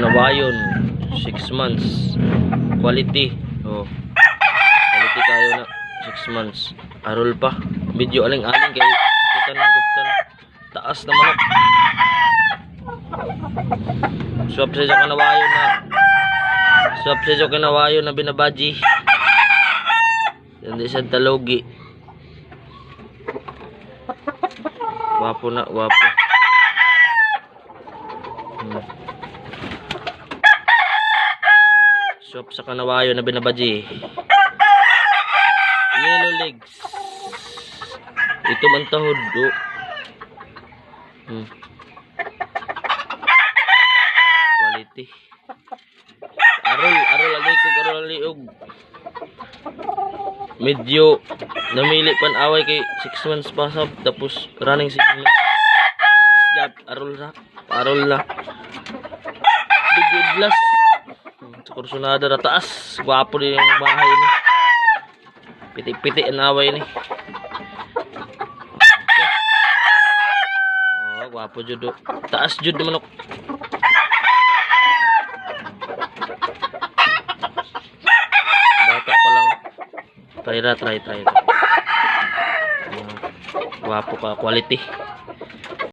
kanawayon 6 months quality. Oh, quality kayo na 6 months. Arol pa video aling-aling kay sakitan ng guptan. Taas na manok. Swap sa kanawayon na binabaji. Hindi siya talogi. Wapo na, wapo. Swap sa kanawayo na binabaji. Yellow legs. Ito man tahod do. Quality. Arol aliog. Medyo namili pan away kay 6 months pa sab tapos running 6 months. Arol na. Big glass. Sa kursunada na taas. Gwapo din yung bahay ni. Piti-piti ang away ni. Oh, gwapo judo. Taas jud manok. Bata pa lang. Try. Gwapo ka, quality.